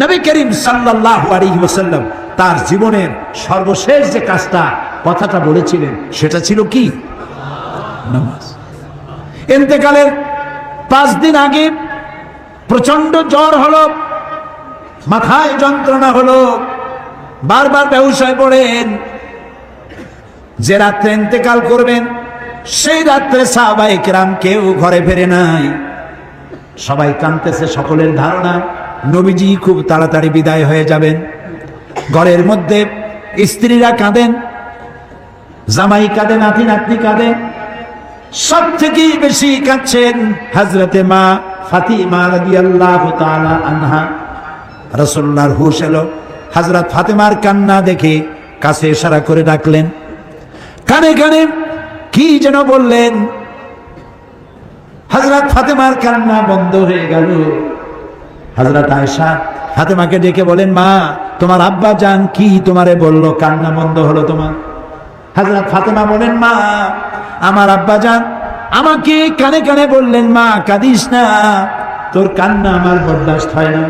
নবী করিম সাল্লাল্লাহু আলাইহি ওয়াসাল্লাম তার জীবনের সর্বশেষ যে কাজটা কথাটা বলেছিলেন সেটা ছিল কি? নামাজ। ইন্তেকালের 5 দিন আগে প্রচন্ড জ্বর হলো, মাথায় যন্ত্রণা হলো, বারবার বেহুশ হয়ে পড়েন। যে রাত্রে ইন্তেকাল করবেন সেই রাত্রে সাহাবায়ে কেরাম কেউ ঘরে ফেরে নাই, সবাই কাঁদতেছে। সকলের ধারণা নবীজি খুব তাড়াতাড়ি বিদায় হয়ে যাবেন। ঘরের মধ্যে স্ত্রীরা কাঁদেন, জামাই কাঁদে, নাতি নাতনি কাঁদে। সব থেকে বেশি কাঁদছেন হযরতে মা ফাতিমা রাদিয়াল্লাহু তাআলা আনহা। রাসূলুল্লাহর হুশ এলো, হযরত ফাতিমার কান্না দেখে কাছে ইশারা করে ডাকলেন, কানে কানে কি যেন বললেন। হযরত ফাতিমার কান্না বন্ধ হয়ে গেল। হযরত আয়েশা ফাতিমাকে ডেকে বলেন, মা তোমার আব্বা জান কি তোমারে বললো, কান্না বন্ধ হলো তোমার? হযরত ফাতিমা বলেন, মা আমার আব্বা জান আমাকে কানে কানে বললেন, মা কাঁদিস না, তোর কান্না আমার বরদাস্ত হয় না।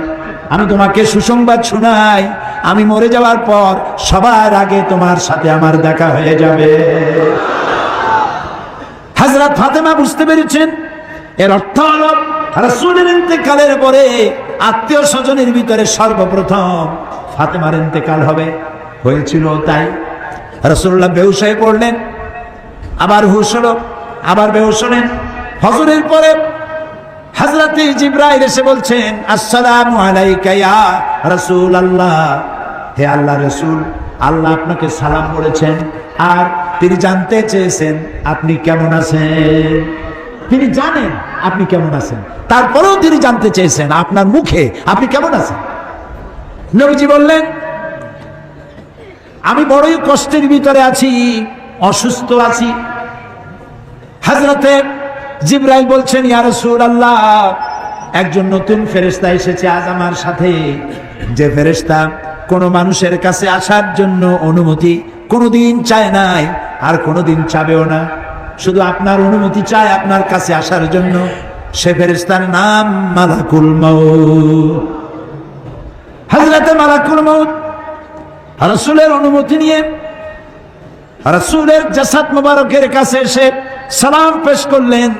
আমি তোমাকে সুসংবাদ শোনাই, আমি মরে যাওয়ার পর সবার আগে তোমার সাথে আমার দেখা হয়ে যাবে। হযরত ফাতিমা বুঝতে পেরেছেন এর অর্থ হলো রাসূলের ইন্তেকালের পরে আত্মীয় স্বজনের ভিতরে সর্বপ্রথম ফাতিমার ইন্তেকাল হবে। হয়েছিল তাই। রাসূলুল্লাহ বেহুশ হয়ে পড়লেন, আবার হুশ হলো, আবার বেহুশ হলেন। ফজরের পরে হযরত জিবরাইল এসে বলছেন, আসসালামু আলাইকা ইয়া রাসূলুল্লাহ, হে আল্লাহর রাসূল, আল্লাহ আপনাকে সালাম বলেছেন আর তিনি জানতে চেয়েছেন আপনি কেমন আছেন। তিনি জানেন আপনি কেমন আছেন, তারপরেও তিনি জানতে চেয়েছেন আপনার মুখে আপনি কেমন আছেন। নবীজি বললেন, আমি বড়ই কষ্টের ভিতরে আছি, অসুস্থ আছি। হযরতে জিবরাইল বলছেন, ইয়া রাসূলুল্লাহ, একজন নতুন ফেরেশতা এসেছে আজ আমার সাথে, যে ফেরেশতা কোনো মানুষের কাছে আসার জন্য অনুমতি কোনোদিন চায় নাই আর কোনোদিন চাবেও না, শুধু আপনার অনুমতি চায় আপনার কাছে আসার জন্য। সে ফেরেশতার নাম মালাকুল মউত। হযরতে মালাকুল মউত রাসূলের অনুমতি নিয়ে রাসূলের জাসাদ মোবারকের কাছে এসে সালাম পেশ করলেন,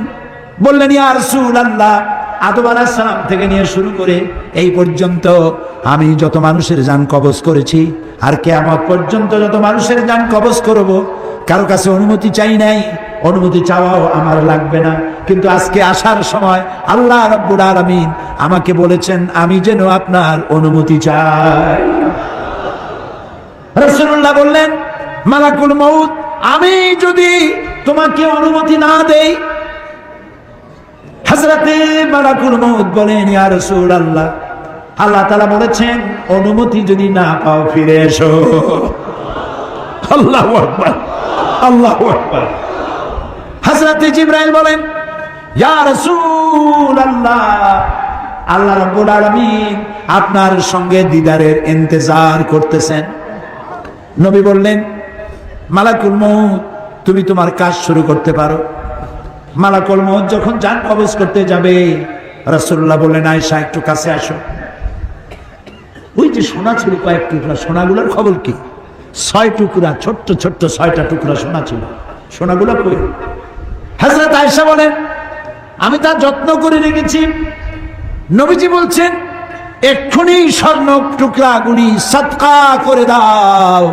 বললেন, ইয়া রাসূলুল্লাহ, আদম আলাইহিস সালাম থেকে নিয়ে শুরু করে এই পর্যন্ত আমি যত মানুষের জান কবজ করেছি আর কিয়ামত পর্যন্ত যত মানুষের জান কবজ করব, কারো কাছে অনুমতি চাই নাই, অনুমতি চাওয়াও আমার লাগবে না। কিন্তু আজকে আসার সময় আল্লাহ রাব্বুল আলামিন আমাকে বলেছেন আমি যেন আপনার অনুমতি চাই। রাসূলুল্লাহ বললেন, মালাকুল মউত, আমি যদি তোমাকে অনুমতি না দেই? হযরতে মালাকুল মউত বলেন, ইয়া রাসূলুল্লাহ, আল্লাহ তাআলা বলেছেন অনুমতি যদি না পাও ফিরে এসো। আল্লাহু আকবার, আল্লাহু আকবার। হযরতে জিবরাইল বলেন, ইয়া রাসূলুল্লাহ, আল্লাহ রাব্বুল আলামিন আপনার সঙ্গে দিদারের ইন্তজার করতেছেন। নবী বললেন, মালাকুল মউত, তুমি তোমার কাজ শুরু করতে পারো। মালাকুল মউত যখন জান কবজ করতে যাবে, রাসূলুল্লাহ বললেন, আয়েশা একটু কাছে আসো। ওই যে সোনা ছিল কয়েক টুকরা, সোনাগুলোর খবর কি? 6 টুকরা, ছোট্ট ছোট্ট 6টা টুকরা সোনা ছিল, সোনাগুলো কই? হযরত আয়েশা বলেন, আমি তার যত্ন করে রেখেছি। নবীজি বলছেন, এক্ষুনি স্বর্ণ টুকরাগুলি সদকা করে দাও।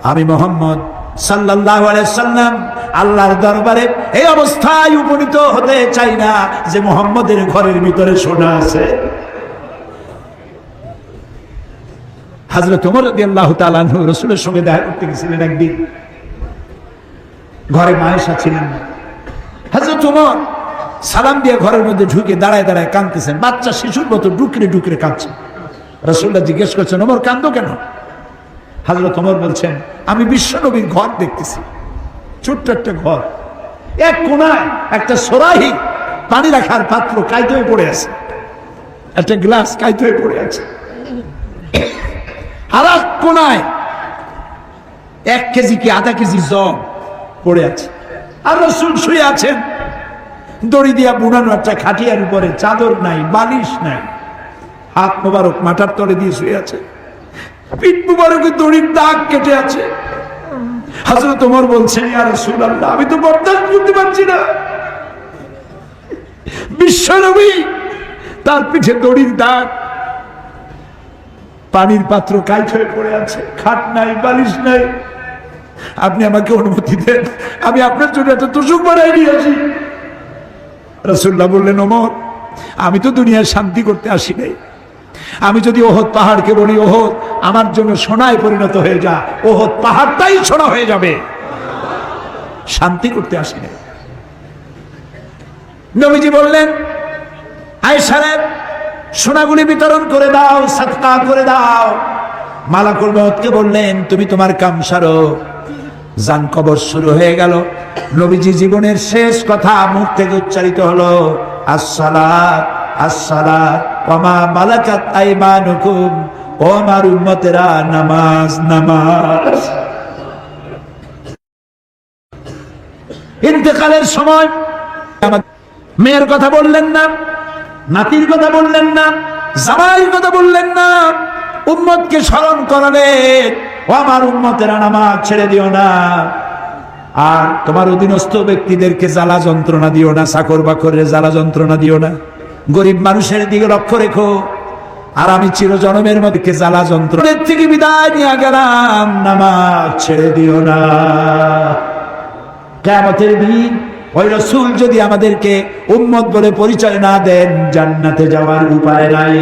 আমি মুহাম্মদ সাল্লাল্লাহু আলাইহি সাল্লাম আল্লাহর দরবারে এই অবস্থায় উপনীত হতে চাই না যে মুহাম্মদের ঘরের ভিতরে সোনা আছে। হযরত ওমর রাদিয়াল্লাহু তাআলা আনহু রাসূলের সঙ্গে দেখা করতে গেছিলেন একদিন। ঘরে মা আয়েশা ছিলেন না। হযরত ওমর সালাম দিয়ে ঘরের মধ্যে ঢুকে দাঁড়ায় দাঁড়ায় কাঁদতেছেন, বাচ্চা শিশুর মতো ডুকরে ডুকরে কাঁদছেন। রাসূলুল্লাহ জিজ্ঞেস করছেন, ওমর কাঁদো কেন? হযরত ওমর বলছেন, আমি বিশ্বনবীর ঘর দেখতেছি, ছোট্ট একটা ঘর, এক কোণায় একটা সরাহি পানি রাখার পাত্র কাইতে হয়ে পড়ে আছে, একটা গ্লাস কাইতে হয়ে পড়ে আছে, আর এক কোণায় 1 কেজি কি আধা কেজি জব পড়ে আছে, আর রাসূল শুয়ে আছেন দড়ি দিয়া বুনানো একটা খাটিয়ার উপরে, চাদর নাই, বালিশ নাই, হাত মোবারক মাথার তলে দিয়ে শুয়ে আছে, পিঠ মোবারকে দড়ির দাগ কেটে আছে। হযরত ওমর বলছেন, ইয়া রাসূলুল্লাহ, আমি তো বরদাস্ত করতে পারছি না। বিশ্বনবী, তার পিঠে দড়ির দাগ, পানির পাত্র কাইট হয়ে পড়ে আছে, খাট নাই, বালিশ নাই। আপনি আমাকে অনুমতি দেন, আমি আপনার জন্য এত তোষক বানাই নিয়ে আসি। রাসূলুল্লাহ বললেন, ওমর, আমি তো দুনিয়ায় শান্তি করতে আসি নাই। আমি যদি ওহদ পাহাড়কে বলি, ওহদ আমার জন্য সোনায় পরিণত হয়ে যা, ওহদ পাহাড়টাই সোনা হয়ে যাবে। শান্তি করতে আসি নাই। নবীজি বললেন, আয়েশারে সোনাগুলি বিতরণ করে দাও, সাদকা করে দাও। মালাকুল মউতকে বললেন, তুমি তোমার কাম সারো। জান কবর শুরু হয়ে গেল। নবীজি জীবনের শেষ কথা মুখ থেকে উচ্চারিত হলো, আসসালাত আসসালাত ওয়া মা মালাকাত আইমানুকুম, ও আমার উম্মতেরা, নামাজ নামাজ। ইন্তেকালের সময় মেয়ের কথা বললেন না, নাতির কথা বললেন না, জামাইয়ের কথা বললেন না, উম্মতকে স্মরণ করালেন, ও আমার উম্মতেরা, নামাজ ছেড়ে দিও না। আর তোমার অধীনস্থ ব্যক্তিদেরকে জ্বালা যন্ত্রণা দিও না, চাকর বাকরের জ্বালা যন্ত্রণা দিও না, গরিব মানুষের দিকে লক্ষ্য রেখো। আর আমি চিরজনমের মধ্যে জ্বালা যন্ত্রণার থেকে বিদায় নিয়ে গেলাম, নামাজ ছেড়ে দিও না। কিয়ামতের দিন ওই রাসূল যদি আমাদেরকে উম্মত বলে পরিচয় না দেন, জান্নাতে যাওয়ার উপায় নাই।